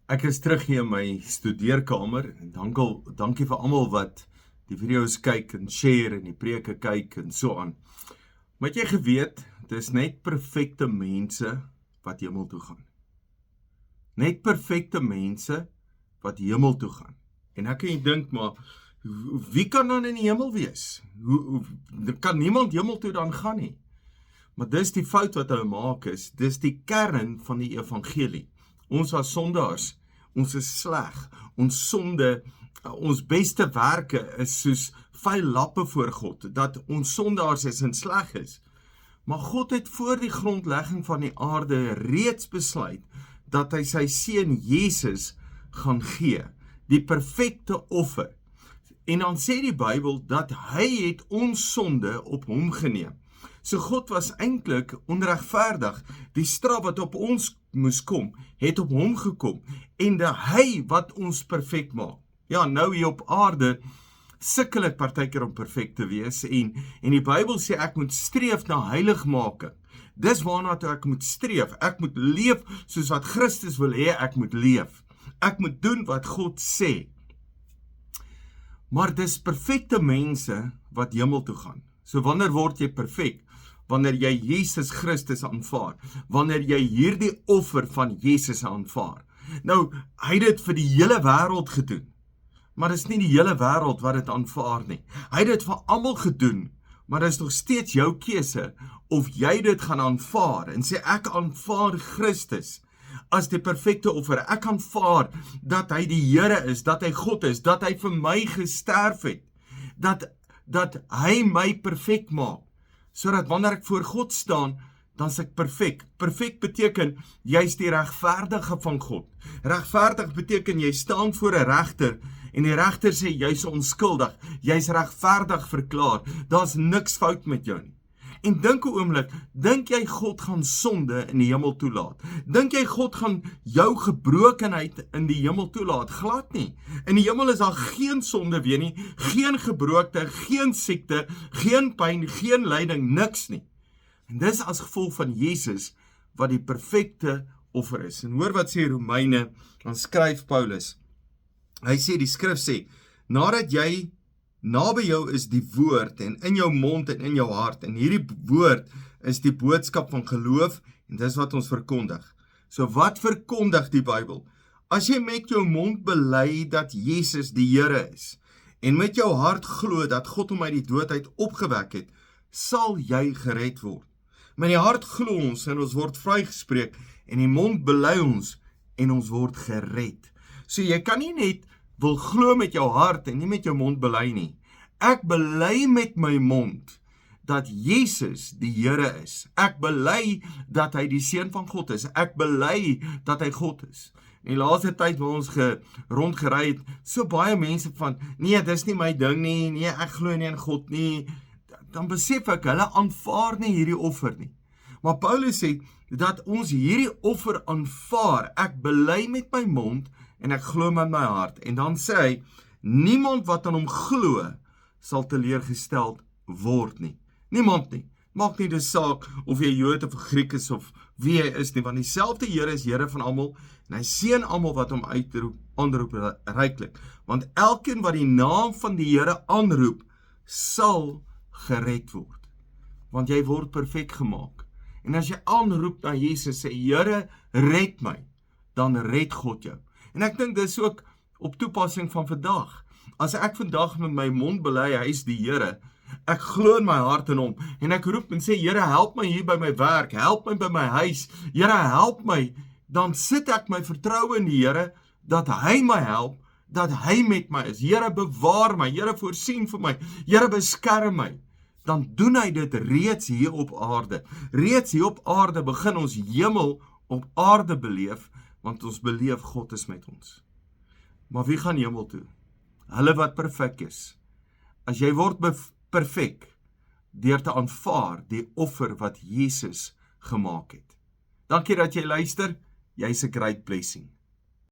Ek is terug hier in my studeerkamer en dankie vir almal wat die video's kyk en share en die preke kyk en so aan. Maar het jy geweet, dis net perfekte mense wat hemel toe gaan. Net perfekte mense wat hemel toe gaan. En ek kan jy dink, maar wie kan dan in die hemel wees? Kan niemand hemel toe dan gaan nie? Maar dis die fout wat hulle maak is, dis die kern van die evangelie. Ons as sondaars, ons is sleg, ons sonde, ons beste werke is soos vuil lappe voor God, dat ons sondaars is en sleg is. Maar God het voor die grondlegging van die aarde reeds besluit, dat hy sy seun Jesus gaan gee, die perfekte offer. En dan sê die Bybel, dat hy het ons sonde op hom geneem. So God was eintlik onregverdig. Die straf wat op ons moes kom, het op hom gekom. En hy wat ons perfek maak. Ja, nou hier op aarde sukkel ek partykeer om perfek te wees. En die Bybel sê ek moet streef na heiligmaking. Dis waarna ek moet streef. Ek moet leef soos wat Christus wil hê ek moet leef. Ek moet doen wat God sê. Maar dis perfekte mense wat hemel toe gaan. So wanneer word jy perfek? Wanneer jy Jesus Christus aanvaar, wanneer jy hierdie offer van Jesus aanvaar. Nou, hy het dit vir die hele wêreld gedoen, maar dit is nie die hele wêreld wat dit aanvaar nie. Hy het dit vir almal gedoen, maar dit is nog steeds jou keuse of jy dit gaan aanvaar en sê ek aanvaar Christus as die perfekte offer. Ek aanvaar dat hy die Here is, dat hy God is, dat hy vir my gesterf het, dat hy my perfek maak. Sodat wanneer ek voor God staan, dan is ek perfek. Perfek beteken, jy is die regverdige van God. Regverdig beteken, jy staan voor 'n regter, en die regter sê, jy is onskuldig, jy is regverdig verklaar, daar is niks fout met jou nie. En dink 'n oomblik, dink jy God gaan sonde in die hemel toelaat? Dink jy God gaan jou gebrokenheid in die hemel toelaat? Glad nie. In die hemel is daar geen sonde weer nie, geen gebrookte, geen siekte, geen pyn, geen lyding, niks nie. En dis as gevolg van Jesus wat die perfekte offer is. En hoor wat sê Romeine, dan skryf Paulus. Hy sê, die skrif sê, nadat jy naby jou is die woord en in jou mond en in jou hart. En hierdie woord is die boodskap van geloof en dis wat ons verkondig. So wat verkondig die Bybel? As jy met jou mond bely dat Jesus die Here is en met jou hart glo dat God hom uit die dood uit opgewek het, sal jy gered word. Met die hart glo ons en ons word vrygespreek en die mond bely ons en ons word gered. So jy kan nie net wil glo met jou hart en nie met jou mond bely nie. Ek bely met my mond dat Jesus die Here is. Ek bely dat hy die seun van God is. Ek bely dat hy God is. In die laaste tyd waar ons rondgery het, so baie mense van, nee, dis nie my ding nie, nee, ek glo nie in God nie. Dan besef ek, hulle aanvaar nie hierdie offer nie. Maar Paulus sê, dat ons hierdie offer aanvaar, ek bely met my mond, en ek glo met my hart. En dan sê hy, niemand wat aan hom glo, sal teleurgesteld word nie. Niemand nie. Maak nie die saak of jy Jood of Griek is of wie hy is nie, want dieselfde Here is Here van almal, en hy seën almal wat hom aanroep ryklik. Want elkeen wat die naam van die Here aanroep, sal gered word. Want jy word perfek gemaak. En as jy aanroep na Jesus, sê, Here, red my, dan red God jou. En ek dink dis ook op toepassing van vandag. As ek vandag met my mond bely, hy is die Here, ek glo in my hart in hom, en ek roep en sê, Here, help my hier by my werk, help my by my huis, Here, help my, dan sit ek my vertroue in die Here, dat hy my help, dat hy met my is. Here, bewaar my, Here, voorsien vir my, Here, beskerm my. Dan doen hy dit reeds hier op aarde. Reeds hier op aarde begin ons hemel op aarde beleef, want ons beleef God is met ons. Maar wie gaan hemel toe? Hulle wat perfek is. As jy word perfek, deur te aanvaar die offer wat Jesus gemaak het. Dankie dat jy luister, jy's 'n great blessing.